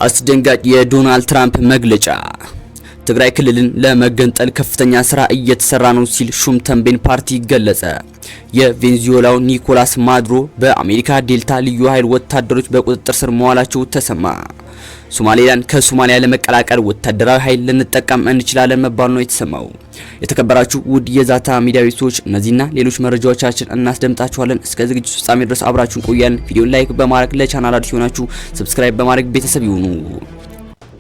አስደንጋጭ የዶናልድ ትራምፕ መግለጫ ትግራይ ክልልን ለመገንጠል ከፍተኛ ስራ እየተሰራ ነው ሲል ሹም ተንቤን ፓርቲ ገለጸ። የቬንዙዌላው ኒኮላስ ማዱሮ በአሜሪካ ዴልታ ልዩ ኃይል ወታደሮች በቁጥጥር ስር መዋላቸው ተሰማ። ሶማሌላንድ ከሶማሊያ ለመቀላቀል ወታደራዊ ኃይል ልንጠቀም እንችላለን መባሉ ነው የተሰማው። የተከበራችሁ ውድ የዛታ ሚዲያ ቤተሰቦች እነዚህና ሌሎች መረጃዎቻችን እናስደምጣችኋለን። እስከ ዝግጅቱ ፍጻሜ ድረስ አብራችሁን ቆያለን። ቪዲዮን ላይክ በማድረግ ለቻናል አዲስ ሆናችሁ ሰብስክራይብ በማድረግ ቤተሰብ ይሁኑ።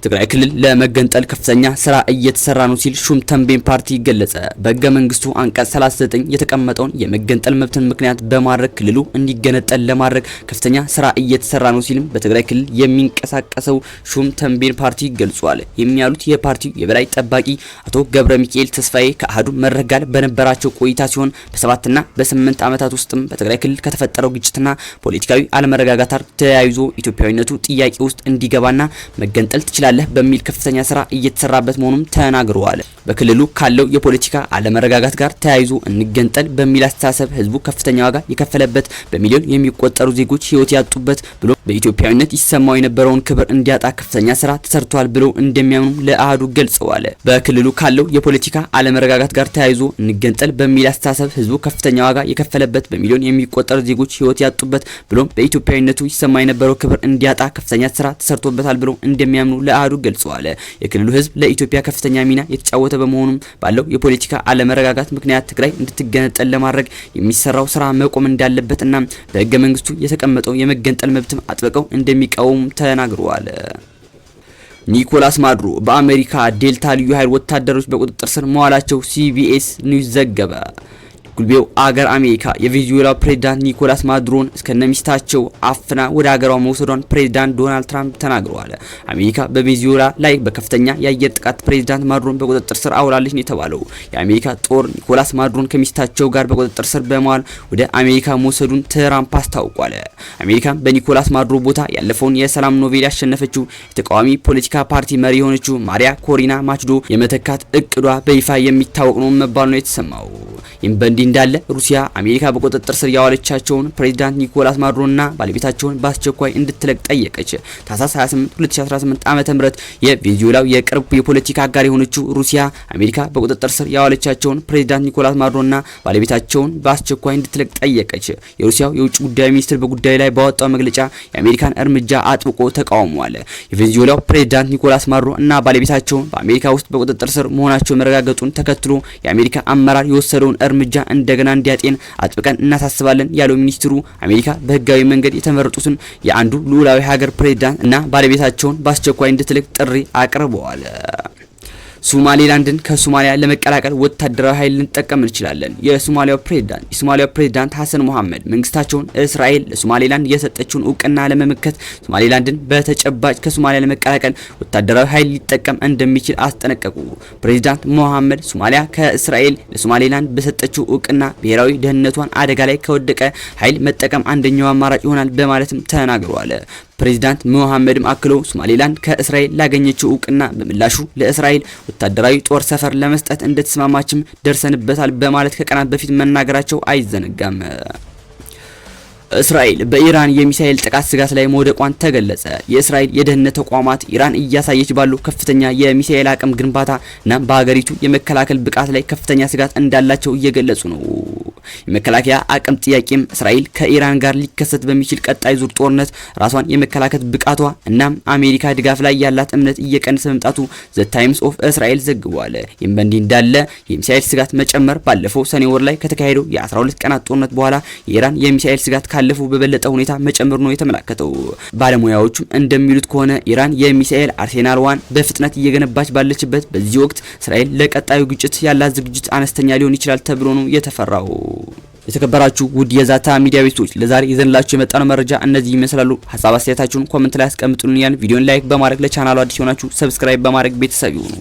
ትግራይ ክልል ለመገንጠል ከፍተኛ ስራ እየተሰራ ነው ሲል ሹም ተንቤን ፓርቲ ገለጸ። በሕገ መንግስቱ አንቀጽ 39 የተቀመጠውን የመገንጠል መብትን ምክንያት በማድረግ ክልሉ እንዲገነጠል ለማድረግ ከፍተኛ ስራ እየተሰራ ነው ሲልም በትግራይ ክልል የሚንቀሳቀሰው ሹም ተንቤን ፓርቲ ገልጿል። የሚያሉት የፓርቲው የበላይ ጠባቂ አቶ ገብረ ሚካኤል ተስፋዬ ከአህዱ መድረክ ጋር በነበራቸው ቆይታ ሲሆን በ7 እና በ8 ዓመታት ውስጥም በትግራይ ክልል ከተፈጠረው ግጭትና ፖለቲካዊ አለመረጋጋት ጋር ተያይዞ ኢትዮጵያዊነቱ ጥያቄ ውስጥ እንዲገባና መገንጠል ትችላል በሚል ከፍተኛ ስራ እየተሰራበት መሆኑን ተናግረዋል። በክልሉ ካለው የፖለቲካ አለመረጋጋት ጋር ተያይዞ እንገንጠል በሚል አስተሳሰብ ህዝቡ ከፍተኛ ዋጋ የከፈለበት በሚሊዮን የሚቆጠሩ ዜጎች ህይወት ያጡበት ብሎ በኢትዮጵያዊነት ይሰማው የነበረውን ክብር እንዲያጣ ከፍተኛ ስራ ተሰርቷል ብሎ እንደሚያምኑ ለአህዱ ገልጸዋል። በክልሉ ካለው የፖለቲካ አለመረጋጋት ጋር ተያይዞ እንገንጠል በሚል አስተሳሰብ ህዝቡ ከፍተኛ ዋጋ የከፈለበት በሚሊዮን የሚቆጠሩ ዜጎች ህይወት ያጡበት ብሎ በኢትዮጵያዊነቱ ይሰማ የነበረው ክብር እንዲያጣ ከፍተኛ ስራ ተሰርቶበታል ብሎ እንደሚያምኑ ለአህዱ ገልጸዋል። የክልሉ ህዝብ ለኢትዮጵያ ከፍተኛ ሚና የተጫወተ በመሆኑም ባለው የፖለቲካ አለመረጋጋት ምክንያት ትግራይ እንድትገነጠል ለማድረግ የሚሰራው ስራ መቆም እንዳለበትና በህገ መንግስቱ የተቀመጠው የመገንጠል መብት አጥብቀው እንደሚቃወሙ ተናግረዋል። ኒኮላስ ማዱሮ በአሜሪካ ዴልታ ልዩ ኃይል ወታደሮች በቁጥጥር ስር መዋላቸው ሲቢኤስ ኒውስ ዘገበ። ጉልቤው አገር አሜሪካ የቬንዙዌላ ፕሬዝዳንት ኒኮላስ ማዱሮን እስከነሚስታቸው አፍና ወደ አገሯ መውሰዷን ፕሬዝዳንት ዶናልድ ትራምፕ ተናግረዋል። አሜሪካ በቬንዙዌላ ላይ በከፍተኛ የአየር ጥቃት ፕሬዝዳንት ማዱሮን በቁጥጥር ስር አውላለች ነው የተባለው። የአሜሪካ ጦር ኒኮላስ ማዱሮን ከሚስታቸው ጋር በቁጥጥር ስር በመዋል ወደ አሜሪካ መውሰዱን ትራምፕ አስታውቋል። አሜሪካ በኒኮላስ ማዱሮ ቦታ ያለፈውን የሰላም ኖቤል ያሸነፈችው የተቃዋሚ ፖለቲካ ፓርቲ መሪ የሆነችው ማሪያ ኮሪና ማችዶ የመተካት እቅዷ በይፋ የሚታወቅ ነው መባሉ ነው የተሰማው። ይህም በእንዲህ እንዳለ ሩሲያ አሜሪካ በቁጥጥር ስር ያዋለቻቸውን ፕሬዝዳንት ኒኮላስ ማዱሮና ባለቤታቸውን በአስቸኳይ እንድትለቅ ጠየቀች። ታህሳስ 28 2018 ዓ.ም የቬንዙዌላው የቅርብ የፖለቲካ አጋር የሆነችው ሩሲያ አሜሪካ በቁጥጥር ስር ያዋለቻቸውን ፕሬዝዳንት ኒኮላስ ማዱሮና ባለቤታቸውን በአስቸኳይ እንድትለቅ ጠየቀች። የሩሲያው የውጭ ጉዳይ ሚኒስትር በጉዳዩ ላይ ባወጣው መግለጫ የአሜሪካን እርምጃ አጥብቆ ተቃውሟል። የቬንዙዌላው ፕሬዝዳንት ኒኮላስ ማዱሮ እና ባለቤታቸውን በአሜሪካ ውስጥ በቁጥጥር ስር መሆናቸው መረጋገጡን ተከትሎ የአሜሪካ አመራር የወሰደውን እርምጃ እንደገና እንዲያጤን አጥብቀን እናሳስባለን ያለው ሚኒስትሩ አሜሪካ በህጋዊ መንገድ የተመረጡትን የአንዱ ሉዓላዊ ሀገር ፕሬዝዳንት እና ባለቤታቸውን በአስቸኳይ እንድትልክ ጥሪ አቅርበዋል። ሶማሌላንድን ከሶማሊያ ለመቀላቀል ወታደራዊ ኃይል ልንጠቀም እንችላለን። የሶማሊያው ፕሬዝዳንት ሐሰን መሐመድ መንግስታቸውን እስራኤል ለሶማሌላንድ የሰጠችውን እውቅና ለመመከት ሶማሌላንድን በተጨባጭ ከሶማሊያ ለመቀላቀል ወታደራዊ ኃይል ሊጠቀም እንደሚችል አስጠነቀቁ። ፕሬዝዳንት መሐመድ ሶማሊያ ከእስራኤል ለሶማሌላንድ በሰጠችው እውቅና ብሔራዊ ደህንነቷን አደጋ ላይ ከወደቀ ኃይል መጠቀም አንደኛው አማራጭ ይሆናል በማለትም ተናግረዋል። ፕሬዝዳንት መሐመድም አክሎ ሶማሌላንድ ከእስራኤል ላገኘችው እውቅና በምላሹ ለእስራኤል ወታደራዊ ጦር ሰፈር ለመስጠት እንደተስማማችም ደርሰንበታል በማለት ከቀናት በፊት መናገራቸው አይዘነጋም። እስራኤል በኢራን የሚሳኤል ጥቃት ስጋት ላይ መውደቋን ተገለጸ። የእስራኤል የደህንነት ተቋማት ኢራን እያሳየች ባለው ከፍተኛ የሚሳኤል አቅም ግንባታ እና በሀገሪቱ የመከላከል ብቃት ላይ ከፍተኛ ስጋት እንዳላቸው እየገለጹ ነው። የመከላከያ አቅም ጥያቄም እስራኤል ከኢራን ጋር ሊከሰት በሚችል ቀጣይ ዙር ጦርነት ራሷን የመከላከል ብቃቷ እናም አሜሪካ ድጋፍ ላይ ያላት እምነት እየቀነሰ መምጣቱ ዘ ታይምስ ኦፍ እስራኤል ዘግቧል። ይህም በእንዲህ እንዳለ የሚሳኤል ስጋት መጨመር ባለፈው ሰኔ ወር ላይ ከተካሄደው የ12 ቀናት ጦርነት በኋላ የኢራን የሚሳኤል ስጋት ካለፈው በበለጠ ሁኔታ መጨመር ነው የተመላከተው። ባለሙያዎቹም እንደሚሉት ከሆነ ኢራን የሚሳኤል አርሴናልዋን በፍጥነት እየገነባች ባለችበት በዚህ ወቅት እስራኤል ለቀጣዩ ግጭት ያላት ዝግጅት አነስተኛ ሊሆን ይችላል ተብሎ ነው የተፈራው። የተከበራችሁ ውድ የዛታ ሚዲያ ቤተሰቦች ለዛሬ ይዘንላችሁ የመጣነው መረጃ እነዚህ ይመስላሉ። ሐሳብ አስተያየታችሁን ኮሜንት ላይ አስቀምጡልን። ያን ቪዲዮን ላይክ በማድረግ ለቻናሉ አዲስ ሆናችሁ ሰብስክራይብ በማድረግ ቤተሰብ ይሁኑ።